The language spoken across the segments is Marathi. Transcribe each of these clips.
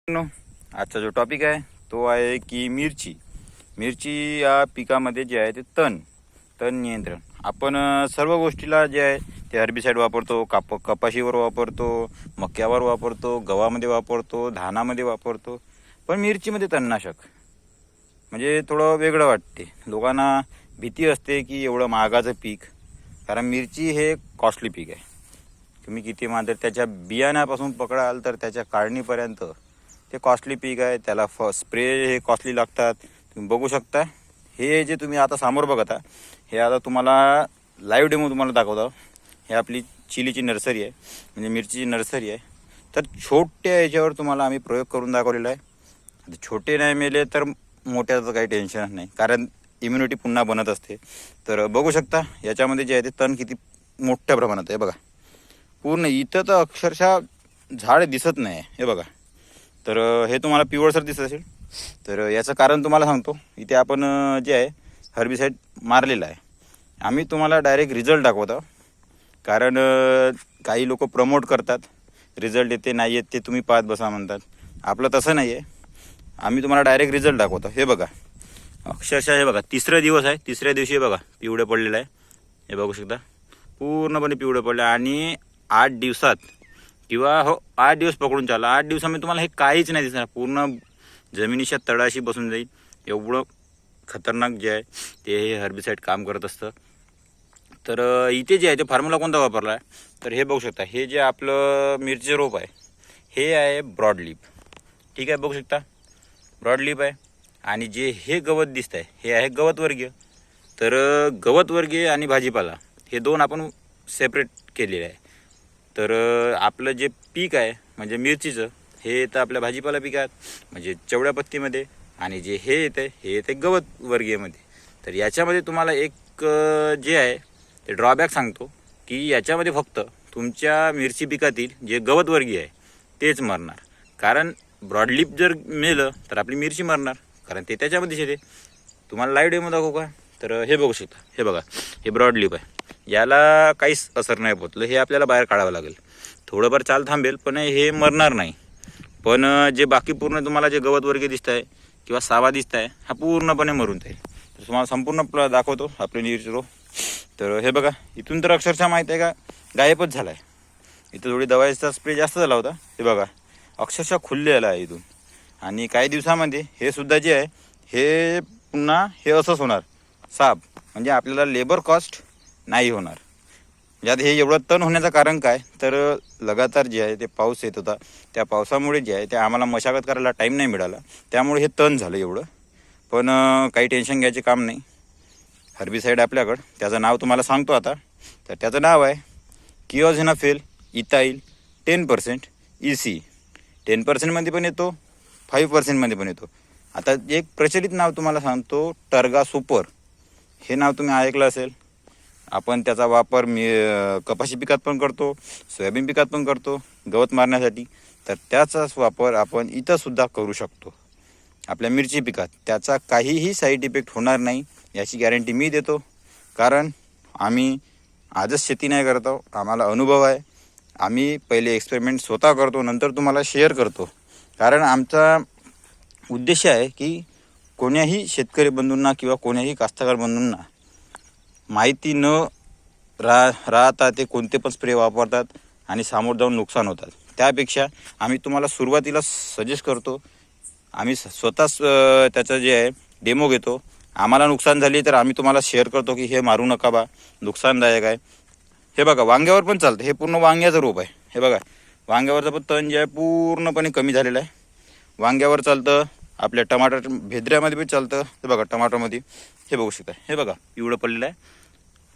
आजचा जो टॉपिक आहे तो आहे की मिरची या पिकामध्ये जे आहे ते तण नियंत्रण. आपण सर्व गोष्टीला जे आहे ते हर्बिसाईड वापरतो, कपाशीवर वापरतो, मक्यावर वापरतो, गव्हामध्ये वापरतो, धानामध्ये वापरतो. पण मिरचीमध्ये तणनाशक म्हणजे थोडं वेगळं वाटते. लोकांना भीती असते की एवढं महागाचं पीक, कारण मिरची हे कॉस्टली पीक आहे. तुम्ही किती मात्र त्याच्या बियाण्यापासून पकडाल तर त्याच्या काढणीपर्यंत ते कॉस्टली पीक आहे. त्याला स्प्रे हे कॉस्टली लागतात. तुम्ही बघू शकता हे जे तुम्ही आता समोर बघता, हे आता तुम्हाला लाईव्ह डेमो तुम्हाला दाखवतो. हे आपली चिलीची नर्सरी आहे, म्हणजे मिरचीची नर्सरी आहे. तर छोट्या याच्यावर तुम्हाला आम्ही प्रयोग करून दाखवलेला आहे. छोटे नाही मेले तर मोठ्याचं काही टेन्शन नाही, कारण इम्युनिटी पुन्हा बनत असते. तर बघू शकता याच्यामध्ये जे आहे ते तण किती मोठ्या प्रमाणात आहे. बघा पूर्ण इथं तर अक्षरशः झाड दिसत नाही. हे बघा, तर हे तुम्हाला पिवळसर दिसत असेल. तर याचं कारण तुम्हाला सांगतो. इथे आपण जे आहे हर्बिसाईड मारलेलं आहे. आम्ही तुम्हाला डायरेक्ट रिझल्ट दाखवतो, कारण काही लोक प्रमोट करतात, रिझल्ट येते नाही येत ते तुम्ही पाहत बसा म्हणतात. आपलं तसं नाही आहे, आम्ही तुम्हाला डायरेक्ट रिझल्ट दाखवतो. हे बघा अक्षरशः हे बघा तिसरा दिवस आहे. तिसऱ्या दिवशी हे बघा पिवळं पडलेलं आहे. हे बघू शकता पूर्णपणे पिवळं पडलं. आणि 8 दिवसात किंवा 8 दिवस पकडून चालला, 8 दिवसामध्ये तुम्हाला हे काहीच नाही दिसणार. पूर्ण जमिनीच्या तळाशी बसून जाईल. एवढं खतरनाक जे आहे ते हे हर्बिसाईड काम करत असतं. तर इथे जे आहे ते फॉर्म्युला कोणता वापरला आहे तर हे बघू शकता. हे जे आपलं मिरची रोप आहे हे आहे ब्रॉडलीफ. ठीक आहे, बघू शकता ब्रॉडलीफ आहे. आणि जे हे गवत दिसत आहे हे आहे गवतवर्गीय. तर गवतवर्गीय आणि भाजीपाला हे दोन आपण सेपरेट केलेले आहे. तर आपलं जे पीक आहे म्हणजे मिरचीचं, हे तर आपल्या भाजीपाला पीक आहेत म्हणजे चवड्या पत्तीमध्ये. आणि जे हे येते हे येते गवतवर्गीयमध्ये. तर याच्यामध्ये तुम्हाला एक जे आहे ते ड्रॉबॅक सांगतो की याच्यामध्ये फक्त तुमच्या मिरची पिकातील जे गवतवर्गीय आहे तेच मरणार. कारण ब्रॉडलीफ जर मेलं तर आपली मिरची मरणार, कारण ते त्याच्यामध्येच येते. तुम्हाला लाईव्ह डेमो दाखवू का? तर हे बघू शकता. हे बघा हे ब्रॉडलीफ आहे. याला काहीच असर नाही पोचलं. हे आपल्याला बाहेर काढावं लागेल. थोडंफार चाल थांबेल पण हे मरणार नाही. पण जे बाकी पूर्ण तुम्हाला जे गवतवर्गीय दिसत आहे किंवा सावा दिसत आहे हा पूर्णपणे मरून जाईल. तर तुम्हाला संपूर्ण दाखवतो आपले मिरची रोप. तर हे बघा इथून तर अक्षरशः माहीत आहे का गायबच झाला आहे. इथं थोडी दवाईचा स्प्रे जास्त झाला होता. हे बघा अक्षरशः खुललेला आहे इथून. आणि काही दिवसामध्ये हे सुद्धा जे आहे हे पुन्हा हे असंच होणार साप. म्हणजे आपल्याला लेबर कॉस्ट नाही होणार. यात हे एवढं तण होण्याचं कारण काय तर लगातार जे आहे ते पाऊस येत होता. त्या पावसामुळे जे आहे ते आम्हाला मशागत करायला टाईम नाही मिळाला, त्यामुळे हे तण झालं एवढं. पण काही टेन्शन घ्यायचे काम नाही. हर्बिसाईड आपल्याकडं त्याचं नाव तुम्हाला सांगतो आता. तर त्याचं नाव आहे किओझिनाफिल इथाईल 10% EC. 10% पण येतो, 5% पण येतो. आता एक प्रचलित नाव तुम्हाला सांगतो, टर्गा सुपर. हे नाव तुम्ही ऐकलं असेल. आपण त्याचा वापर कपाशी पिकात पण करतो, सोयाबीन पिकात पण करतो गवत मारण्यासाठी. तर त्याचाच वापर आपण इथं सुद्धा करू शकतो आपल्या मिरची पिकात. त्याचा काहीही साईड इफेक्ट होणार नाही याची गॅरंटी मी देतो, कारण आम्ही आजच शेती नाही करतो, आम्हाला अनुभव आहे. आम्ही पहिले एक्सपेरिमेंट स्वतः करतो, नंतर तुम्हाला शेअर करतो. कारण आमचा उद्देश आहे की कोण्याही शेतकरी बंधूंना किंवा कोण्याही कास्तकार बंधूंना माहिती न राहता ते कोणते पण स्प्रे वापरतात आणि सामोर जाऊन नुकसान होतात. त्यापेक्षा आम्ही तुम्हाला सुरुवातीला सजेस्ट करतो. आम्ही स्वतःच त्याचं जे आहे डेमो घेतो. आम्हाला नुकसान झाली तर आम्ही तुम्हाला शेअर करतो की हे मारू नका बा, नुकसानदायक आहे. हे बघा वांग्यावर पण चालतं. हे पूर्ण वांग्याचं रोप आहे. हे बघा वांग्यावरचं पण तण जे आहे पूर्णपणे कमी झालेलं आहे. वांग्यावर चालतं, आपल्या टमाटर भेद्र्यामध्ये पण चालतं. हे बघा टमाटरमध्ये हे बघू शकता. हे बघा पिवळं पडलेलं आहे.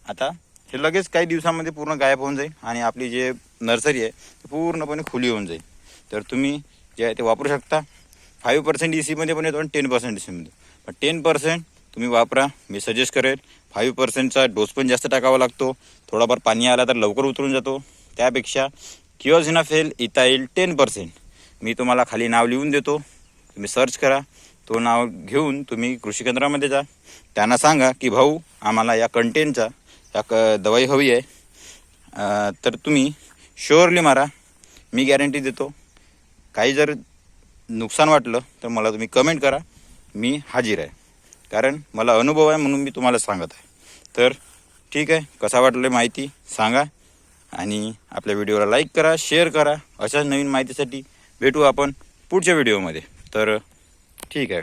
आता हे लगेच काही दिवसामध्ये पूर्ण गायब होऊन जाईल आणि आपली जे नर्सरी आहे ती पूर्णपणे खुली होऊन जाईल. तर तुम्ही जे आहे ते वापरू शकता. 5% ECमध्ये पण येतो आणि 10% ECमध्ये. पण 10% तुम्ही वापरा, मी सजेस्ट करेल. 5%चा डोस पण जास्त टाकावा लागतो. थोडाफार पाणी आला तर लवकर उतरून जातो. त्यापेक्षा किओझिनाफिल इथाईल 10% मी तुम्हाला खाली नाव लिहून देतो. तुम्ही सर्च करा. तो नाव घेऊन तुम्ही कृषी केंद्रामध्ये जा. त्यांना सांगा की भाऊ आम्हाला या कंटेनचा दवाई हवी आहे. तर तुम्ही शुअरली मारा, मी गॅरंटी देतो. काही जर नुकसान वाटलं तर मला तुम्ही कमेंट करा, मी हाजीर आहे. कारण मला अनुभव आहे म्हणून मी तुम्हाला सांगत आहे. तर ठीक आहे, कसा वाटलं माहिती सांगा आणि आपल्या व्हिडिओला लाईक करा, शेअर करा. अशाच नवीन माहितीसाठी भेटू आपण पुढच्या व्हिडिओमध्ये. तर ठीक आहे.